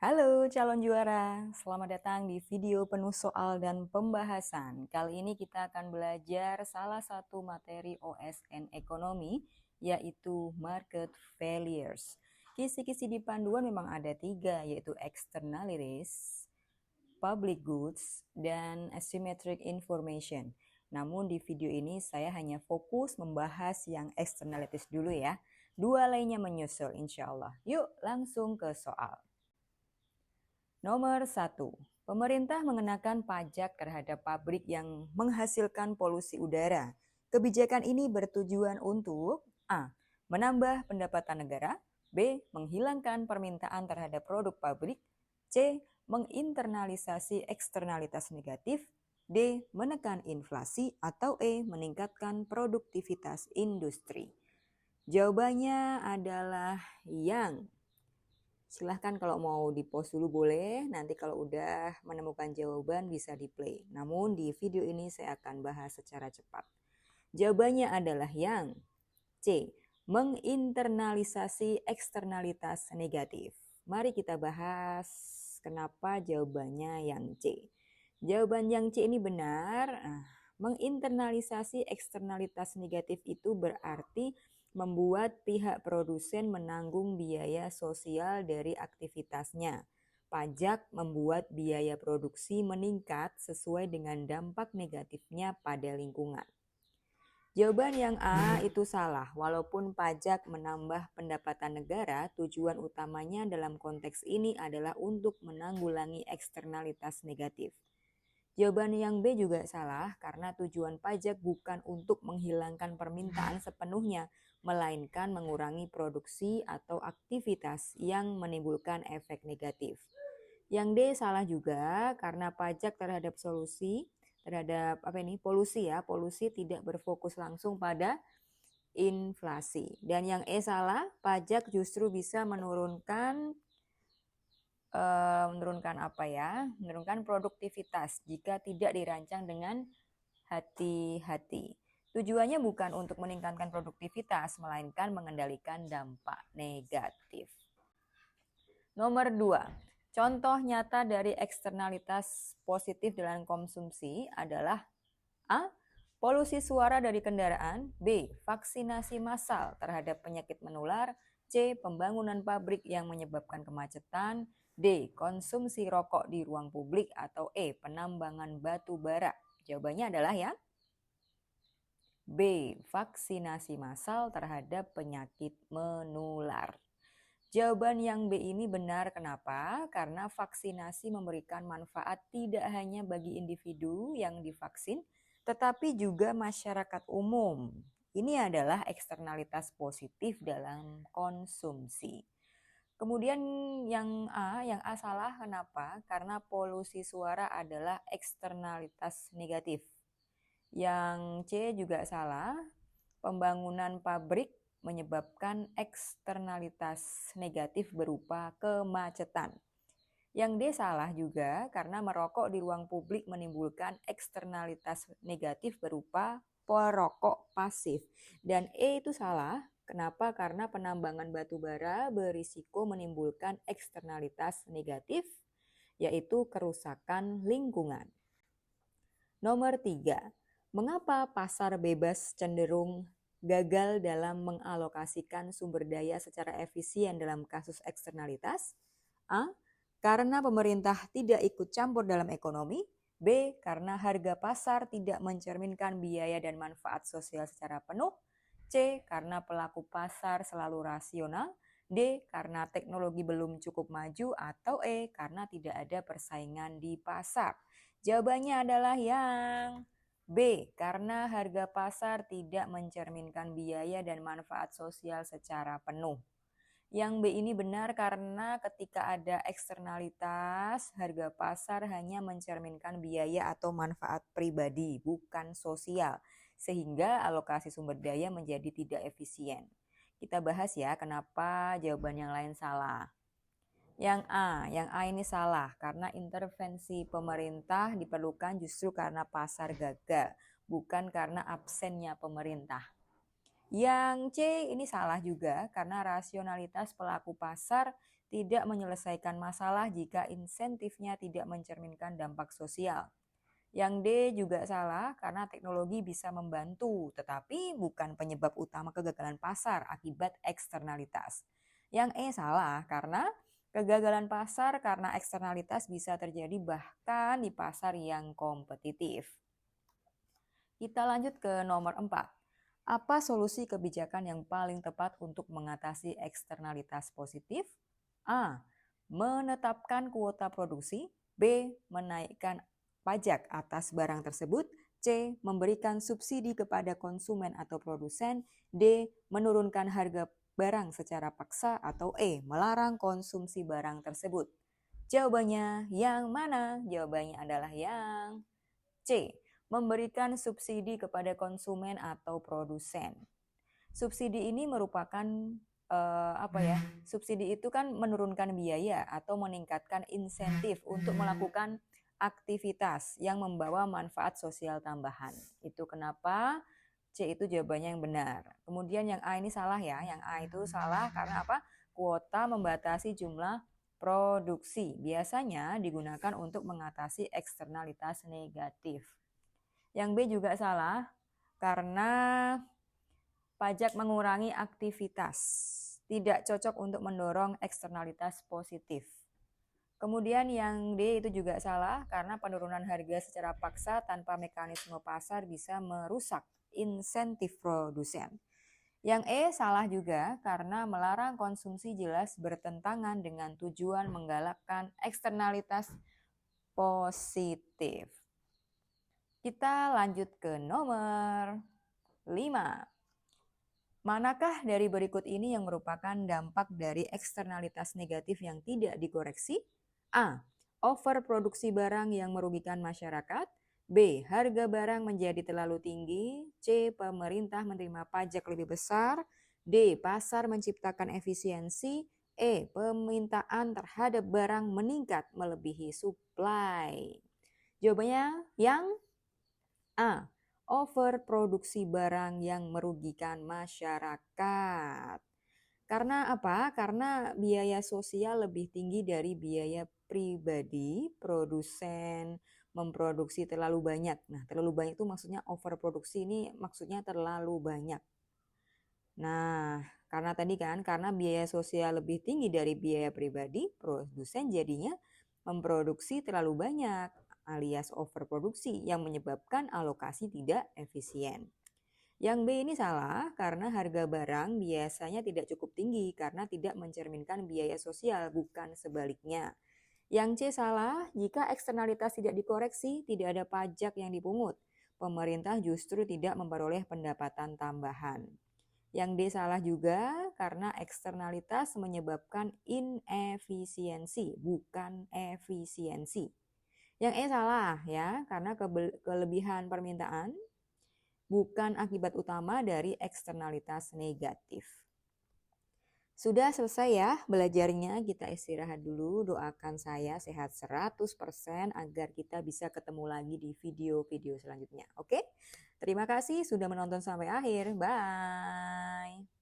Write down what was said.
Halo calon juara, selamat datang di video penuh soal dan pembahasan. Kali ini kita akan belajar salah satu materi OSN ekonomi, yaitu market failures. Kisi-kisi di panduan memang ada 3, yaitu externalities, public goods, dan asymmetric information. Namun di video ini saya hanya fokus membahas yang externalities dulu ya. 2 lainnya menyusul insya Allah. Yuk langsung ke soal. Nomor 1. Pemerintah mengenakan pajak terhadap pabrik yang menghasilkan polusi udara. Kebijakan ini bertujuan untuk A. Menambah pendapatan negara, B. Menghilangkan permintaan terhadap produk pabrik, C. Menginternalisasi eksternalitas negatif, D. Menekan inflasi, atau E. Meningkatkan produktivitas industri. Jawabannya adalah yang silahkan kalau mau di-pause dulu boleh, nanti kalau udah menemukan jawaban bisa di-play. Namun di video ini saya akan bahas secara cepat. Jawabannya adalah yang C. Menginternalisasi eksternalitas negatif. Mari kita bahas kenapa jawabannya yang C. Jawaban yang C ini benar. Menginternalisasi eksternalitas negatif itu berarti membuat pihak produsen menanggung biaya sosial dari aktivitasnya. Pajak membuat biaya produksi meningkat sesuai dengan dampak negatifnya pada lingkungan. Jawaban yang A itu salah. Walaupun pajak menambah pendapatan negara, tujuan utamanya dalam konteks ini adalah untuk menanggulangi eksternalitas negatif. Jawaban yang B juga salah karena tujuan pajak bukan untuk menghilangkan permintaan sepenuhnya, melainkan mengurangi produksi atau aktivitas yang menimbulkan efek negatif. Yang D salah juga karena pajak terhadap polusi tidak berfokus langsung pada inflasi. Dan yang E salah, pajak justru bisa menurunkan produktivitas jika tidak dirancang dengan hati-hati. Tujuannya bukan untuk meningkatkan produktivitas, melainkan mengendalikan dampak negatif. Nomor 2. Contoh nyata dari eksternalitas positif dalam konsumsi adalah A. Polusi suara dari kendaraan, B. Vaksinasi massal terhadap penyakit menular, C. Pembangunan pabrik yang menyebabkan kemacetan, D. Konsumsi rokok di ruang publik, atau E. Penambangan batu bara. Jawabannya adalah yang B. Vaksinasi massal terhadap penyakit menular. Jawaban yang B ini benar. Kenapa? Karena vaksinasi memberikan manfaat tidak hanya bagi individu yang divaksin, tetapi juga masyarakat umum. Ini adalah eksternalitas positif dalam konsumsi. Kemudian yang A salah. Kenapa? Karena polusi suara adalah eksternalitas negatif. Yang C juga salah. Pembangunan pabrik menyebabkan eksternalitas negatif berupa kemacetan. Yang D salah juga karena merokok di ruang publik menimbulkan eksternalitas negatif berupa perokok pasif. Dan E itu salah. Kenapa? Karena penambangan batu bara berisiko menimbulkan eksternalitas negatif, yaitu kerusakan lingkungan. Nomor 3. Mengapa pasar bebas cenderung gagal dalam mengalokasikan sumber daya secara efisien dalam kasus eksternalitas? A. Karena pemerintah tidak ikut campur dalam ekonomi. B. Karena harga pasar tidak mencerminkan biaya dan manfaat sosial secara penuh. C. Karena pelaku pasar selalu rasional. D. Karena teknologi belum cukup maju. Atau E. Karena tidak ada persaingan di pasar. Jawabannya adalah yang B, karena harga pasar tidak mencerminkan biaya dan manfaat sosial secara penuh. Yang B ini benar karena ketika ada eksternalitas, harga pasar hanya mencerminkan biaya atau manfaat pribadi, bukan sosial, sehingga alokasi sumber daya menjadi tidak efisien. Kita bahas ya kenapa jawaban yang lain salah. Yang A ini salah karena intervensi pemerintah diperlukan justru karena pasar gagal, bukan karena absennya pemerintah. Yang C ini salah juga karena rasionalitas pelaku pasar tidak menyelesaikan masalah jika insentifnya tidak mencerminkan dampak sosial. Yang D juga salah karena teknologi bisa membantu, tetapi bukan penyebab utama kegagalan pasar akibat eksternalitas. Yang E salah karena kegagalan pasar karena eksternalitas bisa terjadi bahkan di pasar yang kompetitif. Kita lanjut ke nomor 4. Apa solusi kebijakan yang paling tepat untuk mengatasi eksternalitas positif? A. Menetapkan kuota produksi. B. Menaikkan pajak atas barang tersebut. C. Memberikan subsidi kepada konsumen atau produsen. D. Menurunkan harga barang secara paksa. Atau E. Melarang konsumsi barang tersebut. Jawabannya yang mana? Jawabannya adalah yang C. Memberikan subsidi kepada konsumen atau produsen. Subsidi ini merupakan subsidi itu kan menurunkan biaya atau meningkatkan insentif untuk melakukan aktivitas yang membawa manfaat sosial tambahan. Itu kenapa C itu jawabannya yang benar. Kemudian yang A ini salah ya. Yang A itu salah karena apa? Kuota membatasi jumlah produksi. Biasanya digunakan untuk mengatasi eksternalitas negatif. Yang B juga salah karena pajak mengurangi aktivitas, tidak cocok untuk mendorong eksternalitas positif. Kemudian yang D itu juga salah karena penurunan harga secara paksa tanpa mekanisme pasar bisa merusak insentif produsen. Yang E salah juga karena melarang konsumsi jelas bertentangan dengan tujuan menggalakkan eksternalitas positif. Kita lanjut ke nomor 5. Manakah dari berikut ini yang merupakan dampak dari eksternalitas negatif yang tidak dikoreksi? A. Overproduksi barang yang merugikan masyarakat. B. Harga barang menjadi terlalu tinggi. C. Pemerintah menerima pajak lebih besar. D. Pasar menciptakan efisiensi. E. Permintaan terhadap barang meningkat melebihi supply. Jawabannya yang A. Overproduksi barang yang merugikan masyarakat. Karena apa? Karena biaya sosial lebih tinggi dari biaya pribadi, produsen memproduksi terlalu banyak. Nah, terlalu banyak itu maksudnya overproduksi ini maksudnya terlalu banyak. Nah, karena tadi kan, karena biaya sosial lebih tinggi dari biaya pribadi, produsen jadinya memproduksi terlalu banyak alias overproduksi yang menyebabkan alokasi tidak efisien. Yang B ini salah karena harga barang biasanya tidak cukup tinggi karena tidak mencerminkan biaya sosial, bukan sebaliknya. Yang C salah jika eksternalitas tidak dikoreksi, tidak ada pajak yang dipungut. Pemerintah justru tidak memperoleh pendapatan tambahan. Yang D salah juga karena eksternalitas menyebabkan inefisiensi, bukan efisiensi. Yang E salah ya, karena kelebihan permintaan bukan akibat utama dari eksternalitas negatif. Sudah selesai ya belajarnya, kita istirahat dulu, doakan saya sehat 100% agar kita bisa ketemu lagi di video-video selanjutnya. Oke? Terima kasih sudah menonton sampai akhir. Bye!